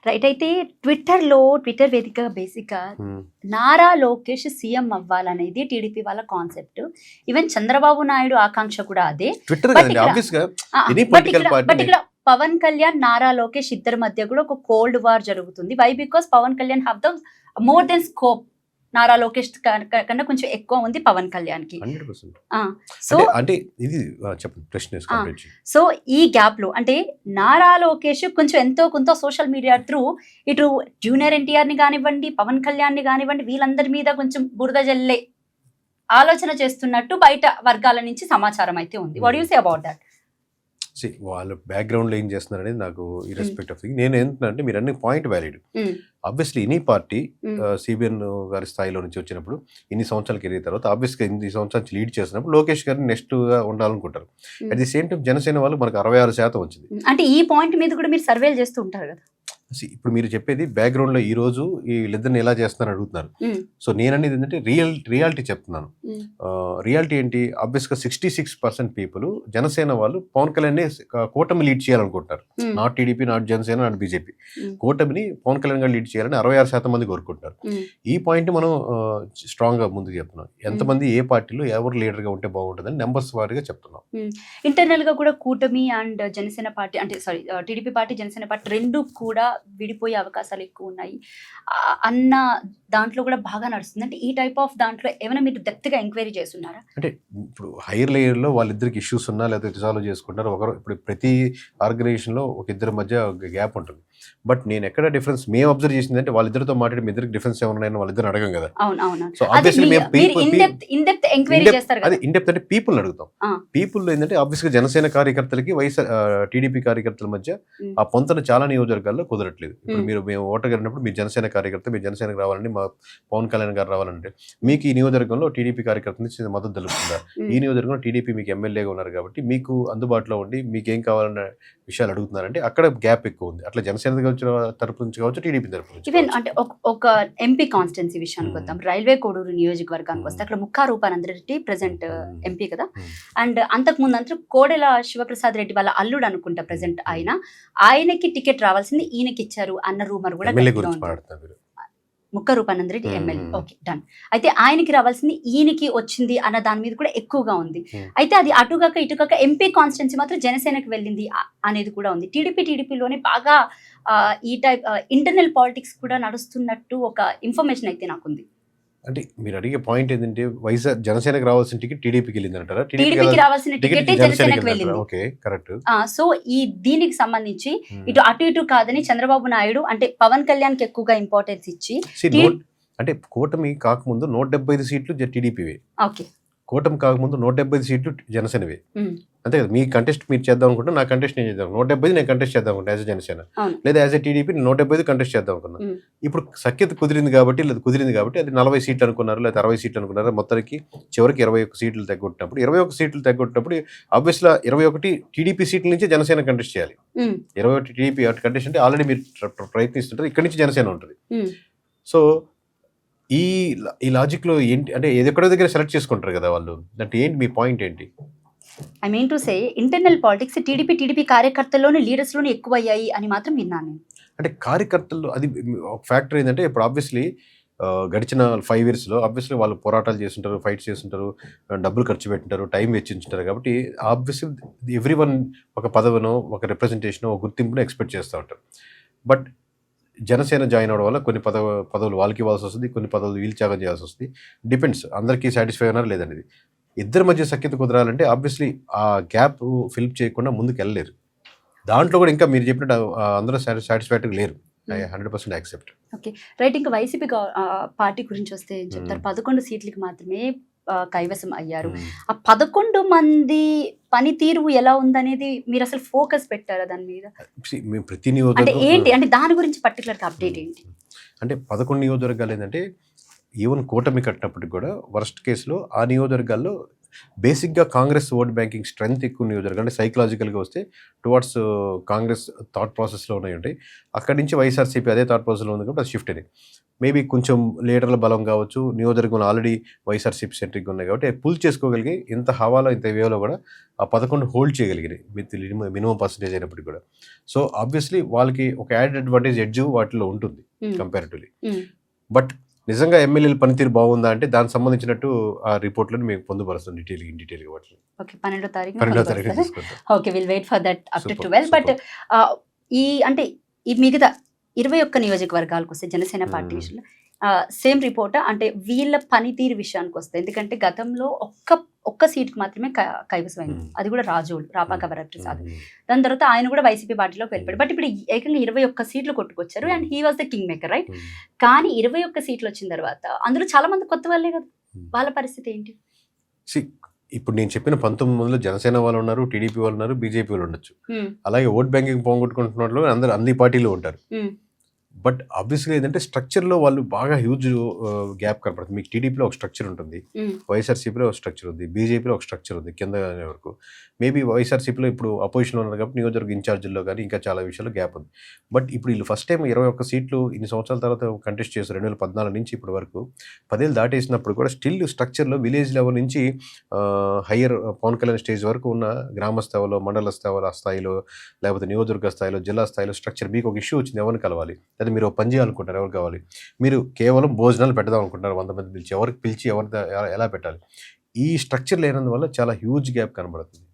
Right. అయితే Twitter వేదికగా బేసిక్‌గా హ్మ్. నారా లోకేష్ సీఎం అవ్వాలనేది టీడీపీ వాళ్ళ కాన్సెప్ట్. ఈవెన్ చంద్రబాబు నాయుడు ఆకాంక్ష కూడా అదే. ట్విట్టర్ బట్ కదండి ఇక్కడ ఆబ్వియస్‌గా ఆ! ఎనీ బట్ పొలిటికల్ ఇక్కడ పార్టీ పవన్ కళ్యాణ్, నారా లోకేష్ ఇద్దరి మధ్య కూడా ఒక కోల్డ్ వార్ జరుగుతుంది. Why? Because Pawan Kalyan have the more than scope. Nara Lokesh కన్నా కొంచెం ఎక్కువ ఉంది పవన్ కళ్యాణ్‌కి. 100%. ఆ! సో అంటే ఇది చెప్పండి ప్రశ్న కంప్లీట్ చేయండి. సో ఈ గ్యాప్‌లో అంటే నారా లోకేష్ కొంచెం ఎంతో కొంత సోషల్ మీడియా త్రూ ఇటు జూనియర్ ఎన్టీఆర్‌ని గానివ్వండి, పవన్ కళ్యాణ్‌ని గానివ్వండి, వీళ్ళందరి మీద కొంచెం బురద జల్లే ఆలోచన చేస్తున్నట్టు బయట వర్గాల నుంచి సమాచారం అయితే ఉంది. What do you say about that? వాళ్ళ బ్యాక్గ్రౌండ్లో ఏం చేస్తున్నారు అనేది నాకు ఇర్రెస్పెక్ట్ ఆఫ్ నేను ఏంటంటే మీరు అన్ని point valid. Obviously any party CBN గారి స్థాయిలో నుంచి వచ్చినప్పుడు ఇన్ని సంవత్సరాలు కెరీర్ తర్వాత ఆబ్వియస్గా ఇన్ని సంవత్సరాలు లీడ్ చేసినప్పుడు లోకేష్ గారిని నెక్స్ట్గా ఉండాలనుకుంటారు. At the same time Janasena వాళ్ళు మనకు 66% వచ్చింది. అంటే ఈ పాయింట్ మీద కూడా మీరు సర్వేలు చేస్తూ ఉంటారు కదా. ఇప్పుడు మీరు చెప్పేది బ్యాక్గ్రౌండ్లో ఈ రోజు వీళ్ళిద్దరిని ఎలా చేస్తున్నారని అడుగుతున్నారు. సో నేను అనేది ఏంటంటే రియాలిటీ చెప్తున్నాను. రియాలిటీ ఏంటి? ఆబ్వియస్గా 66% పీపుల్ జనసేన వాళ్ళు పవన్ కళ్యాణ్ కూటమి లీడ్ చేయాలనుకుంటారు. Not TDP, not Janasena, not BJP. కూటమిని పవన్ కళ్యాణ్ గారు లీడ్ చేయాలని 66% మంది కోరుకుంటారు. ఈ పాయింట్ మనం స్ట్రాంగ్గా ముందుకు చెప్తున్నాం. ఎంతమంది ఏ పార్టీలో ఎవరు లీడర్గా ఉంటే బాగుంటుందని నెంబర్స్ వారీగా చెప్తున్నాం. ఇంటర్నల్ గా కూడా కూటమి అండ్ జనసేన పార్టీ అంటే sorry TDP party, Janasena party రెండు కూడా విడిపోయే అవకాశాలు ఎక్కువ ఉన్నాయి అన్న దాంట్లో కూడా బాగా నడుస్తుంది. అంటే ఈ టైప్ ఆఫ్ దాంట్లో ఏమైనా మీరు డెప్త్ గా ఎంక్వైరీ చేస్తున్నారా? అంటే ఇప్పుడు హైయర్ లేయర్లో వాళ్ళిద్దరికి ఇష్యూస్ ఉన్నా లేదా రిజాల్వ్ చేసుకుంటారు. ఒకరు ఇప్పుడు ప్రతి ఆర్గనైజేషన్లో ఒక ఇద్దరి మధ్య గ్యాప్ ఉంటుంది. బట్ నేను ఎక్కడ డిఫరెన్స్ మేము అబ్జర్వ్ చేసింది అంటే వాళ్ళిద్దరితో మాట్లాడి మీ ఇద్దరికి డిఫరెన్స్ ఏమన్నాయని వాళ్ళిద్దరు అడగం కదా. సో ఆబ్వియస్లీ అది ఇన్డెప్త్ అంటే పీపుల్ అడుగుతాం. పీపుల్ ఏంటంటే ఆబ్వియస్గా జనసేన కార్యకర్తలకి టీడీపీ కార్యకర్తల మధ్య ఆ పొంతన చాలా నియోజకవర్గాల్లో కుదరట్లేదు. ఇప్పుడు మేము ఓటర్ గారినప్పుడు మీ జనసేన కార్యకర్త మీ జనసేనకు రావాలని మా పవన్ కళ్యాణ్ గారు రావాలంటే మీకు ఈ నియోజకవర్గంలో టీడీపీ కార్యకర్త నుంచి మద్దతు తెలుస్తుందా? ఈ నియోజకవర్గంలో టీడీపీ మీకు ఎమ్మెల్యేగా ఉన్నారు కాబట్టి మీకు అందుబాటులో ఉండి మీకు ఏం కావాలన్న విషయాలు అడుగుతున్నారంటే అక్కడ గ్యాప్ ఎక్కువ ఉంది. అట్లా జనసేన తరపు నుంచి కావచ్చు, టీడీపీ తరపు నుంచి ఈవెన్ అంటే ఒక ఎంపీ కాన్స్టిట్యున్సీ విషయానికి వద్దాం. రైల్వే కోడూరు నియోజకవర్గానికి వస్తే అక్కడ ముక్కా రూపానంద రెడ్డి ప్రెసెంట్ ఎంపీ కదా. అండ్ అంతకు ముందు అంతా కోడెల శివప్రసాద్ రెడ్డి వాళ్ళ అల్లుడు అనుకుంటా ప్రెసెంట్ ఆయనకి టికెట్ రావాల్సింది ఈయనకి ఇచ్చారు అన్న రూమర్ కూడా ముక్క Rupananda Reddy MLA. Okay done. అయితే ఆయనకి రావాల్సింది ఈయనకి వచ్చింది అన్న దాని మీద కూడా ఎక్కువగా ఉంది. అయితే అది అటుగాక ఇటుగాక ఎంపీ కాన్స్టిట్యున్సీ మాత్రం జనసేనకి వెళ్ళింది అనేది కూడా ఉంది. టీడీపీలోనే బాగా ఈ టైప్ ఇంటర్నల్ పాలిటిక్స్ కూడా నడుస్తున్నట్టు ఒక ఇన్ఫర్మేషన్ అయితే నాకుంది. అంటే మీరు అడిగే పాయింట్ ఏంటంటే వైఎస్ఆర్ జనసేనకు రావాల్సిన టికెట్ టీడీపీకి వెళ్ళింది అంటారా? టీడీపీకి రావాల్సిన టికెట్ జనసేనకి వెళ్ళింది. Okay correct. సో ఈ దీనికి సంబంధించి ఇటు కాదని చంద్రబాబు నాయుడు అంటే పవన్ కళ్యాణ్ కి ఎక్కువగా ఇంపార్టెన్స్ ఇచ్చి అంటే కూటమి కాకముందు 175 సీట్లు టీడీపీవే. ఓకే. కూటమి కాకముందు 175 సీట్లు జనసేనవే. అంతే కదా. మీ కంటెస్ట్ మీరు చేద్దాం అనుకుంటే నా కంటెస్ట్ నేను చేద్దాం 175 నేను కంటెస్ట్ చేద్దాం అనుకుంటా యాజ్ జనసేన, లేదా యాజ్ ఎ టీడీపీ 175 కంటెస్ట్ చేద్దాం అనుకున్నా. ఇప్పుడు సఖ్యత కుదిరింది కాబట్టి అది 40 సీట్లు అనుకున్నారు లేదా 60 సీట్లు అనుకున్నారు. మొత్తానికి చివరికి 21 సీట్లు తగ్గొట్టినప్పుడు 21 సీట్లు తగ్గొట్టినప్పుడు ఆబ్వియస్గా 21 టీడీపీ సీట్ల నుంచి జనసేన కంటెస్ట్ చేయాలి. 21 టీడీపీ కంటెస్ట్ అంటే ఆల్రెడీ మీరు ప్రయత్నిస్తుంటారు, ఇక్కడి నుంచి జనసేన ఉంటుంది. సో ఈ లాజిక్లో ఏంటి అంటే ఎక్కడో దగ్గర సెలెక్ట్ చేసుకుంటారు కదా వాళ్ళు. అంటే ఏంటి మీ పాయింట్ ఏంటి? I mean to say internal politics TDP కార్యకర్తల్లోనే లీడర్స్లోనే ఎక్కువ అయ్యాయి అని మాత్రం విన్నాను. అంటే కార్యకర్తలు అది ఒక ఫ్యాక్టర్ ఏంటంటే ఇప్పుడు ఆబ్వియస్లీ గడిచిన 5 yearsలో ఆబ్వియస్లీ వాళ్ళు పోరాటాలు చేస్తుంటారు, ఫైట్స్ చేస్తుంటారు, డబ్బులు ఖర్చు పెట్టింటారు, టైం వెచ్చించుంటారు. కాబట్టి ఆబ్వియస్లీ ఎవ్రీవన్ ఒక పదవినో ఒక రిప్రజెంటేషనో ఒక గుర్తింపును ఎక్స్పెక్ట్ చేస్తూ ఉంటారు. బట్ జనసేన జాయిన్ అవడం వల్ల కొన్ని పదవులు వాళ్ళకి ఇవ్వాల్సి వస్తుంది, కొన్ని పదవులు వీళ్ళు త్యాగం చేయాల్సి వస్తుంది. డిపెండ్స్ అందరికీ సాటిస్ఫై అయినారు లేదనేది. ఇద్దరి మధ్య సఖ్యత కుదరాలంటే ఆబ్వియస్లీ ఆ గ్యాప్ ఫిల్ చేయకుండా ముందుకు వెళ్ళలేరు. దాంట్లో కూడా ఇంకా మీరు చెప్పినట్టు అందరూ సాటిస్ఫైడ్గా లేరు. 100% యాక్సెప్ట్. Okay right. ఇంకా వైసీపీ పార్టీ గురించి వస్తే చెప్తారు 11 సీట్లకి మాత్రమే కైవసం అయ్యారు. ఆ 11 మంది పనితీరు ఎలా ఉందనేది మీరు అసలు ఫోకస్ పెట్టారా దాని మీద? ప్రతి అంటే ఏంటి అంటే దాని గురించి పర్టికులర్గా అప్డేట్ ఏంటి? అంటే 11 నియోజకవర్గాలు ఏంటంటే ఈవెన్ కూటమి కట్టినప్పటికి కూడా వర్స్ట్ కేసులో ఆ నియోజకవర్గాల్లో బేసిక్గా కాంగ్రెస్ ఓట్ బ్యాంకింగ్ స్ట్రెంగ్త్ ఎక్కువ నియోజకవర్గం అంటే సైకలాజికల్గా వస్తే టువర్డ్స్ కాంగ్రెస్ థాట్ ప్రాసెస్లో ఉంటాయి. అక్కడి నుంచి వైఎస్ఆర్సీపీ అదే థాట్ ప్రాసెస్లో ఉంది కాబట్టి అది షిఫ్ట్ అయింది. మేబీ కొంచెం లీడర్ల బలం కావచ్చు, నియోజకవర్గంలో ఆల్రెడీ వైఎస్ఆర్సీపీ సెంట్రిక్గా ఉన్నాయి కాబట్టి పుల్ చేసుకోగలిగి ఇంత హవాలో ఇంత వేలో కూడా ఆ 11 హోల్డ్ చేయగలిగినాయి విత్ మినిమం పర్సంటేజ్ అయినప్పటికీ కూడా. సో ఆబ్వియస్లీ వాళ్ళకి ఒక యాడెడ్ అడ్వాంటేజ్ ఎడ్జ్ వాటిలో ఉంటుంది కంపారిటివ్లీ. బట్ నిజంగా ఎమ్మెల్యేల పనితీరు బాగుందా అంటే దానికి సంబంధించినట్టు ఆ రిపోర్ట్లను మేము పొందుపరుస్తాం డీటెయిల్గా వాటిని. ఓకే, 12వ తారీఖు 12వ తారీఖు తీసుకుంటాం. Okay, will wait for that up to Super, 12. But super. ఈ అంటే ఈ మిగతా 21 నియోజకవర్గాలకు వస్తే జనసేన పార్టీ విషయంలో సేమ్ రిపోర్ట్ అంటే వీళ్ళ పనితీరు విషయానికి వస్తే, ఎందుకంటే గతంలో ఒక్క సీట్కి మాత్రమే కైవసమైంది, అది కూడా రాపాక వరప్రసాద్. దాని తర్వాత ఆయన కూడా వైసీపీ పార్టీలోకి వెళ్ళిపోయాడు. బట్ ఇప్పుడు ఏకంగా 21 సీట్లు కొట్టుకొచ్చారు and he was the kingmaker, right? కానీ 21 సీట్లు వచ్చిన తర్వాత అందులో చాలా మంది కొత్త వాళ్ళే కదా, వాళ్ళ పరిస్థితి ఏంటి? ఇప్పుడు నేను చెప్పిన 19 మందిలో జనసేన వాళ్ళు ఉన్నారు, టీడీపీ వాళ్ళు ఉన్నారు, బీజేపీ వాళ్ళు ఉండొచ్చు. అలాగే ఓట్ బ్యాంకింగ్ పోగొట్టుకుంటున్న వాళ్ళు అందరూ అన్ని పార్టీలు ఉంటారు. బట్ ఆబ్వియస్గా ఏంటంటే స్ట్రక్చర్లో వాళ్ళు బాగా హ్యూజ్ గ్యాప్ కనపడుతుంది. మీకు టీడీపీలో ఒక స్ట్రక్చర్ ఉంటుంది, వైఎస్ఆర్సీపీలో ఒక స్ట్రక్చర్ ఉంది, బీజేపీలో ఒక స్ట్రక్చర్ ఉంది కింద వరకు. మేబీ వైఎస్ఆర్సీపీలో ఇప్పుడు అపోజిషన్లో ఉన్నారు కాబట్టి నియోజకవర్గ ఇన్ఛార్జీల్లో కానీ ఇంకా చాలా విషయాల్లో గ్యాప్ ఉంది. బట్ ఇప్పుడు వీళ్ళు ఫస్ట్ టైం 21 సీట్లు ఇన్ని సంవత్సరాల తర్వాత కంటెస్ట్ చేస్తారు. 2014 నుంచి ఇప్పటి వరకు 10 ఏళ్ళు దాటేసినప్పుడు కూడా స్టిల్ స్ట్రక్చర్లో విలేజ్ లెవెల్ నుంచి హయ్యర్ పవన్ కళ్యాణ్ స్టేజ్ వరకు ఉన్న గ్రామ స్థాయిలో, మండల స్థాయిలో, లేకపోతే నియోజకవర్గ స్థాయిలో, జిల్లా స్థాయిలో స్ట్రక్చర్. మీకు ఒక ఇష్యూ వచ్చింది, ఎవరిని కలవాలి, లేదా మీరు పని చేయాలనుకుంటారు, ఎవరు కావాలి, మీరు కేవలం భోజనాలు పెడదాం అనుకుంటారు 100 మంది పిలిచి, ఎవరికి పిలిచి ఎలా పెట్టాలి, ఈ స్ట్రక్చర్ లేనందువల్ల చాలా హ్యూజ్ గ్యాప్ కనబడుతుంది.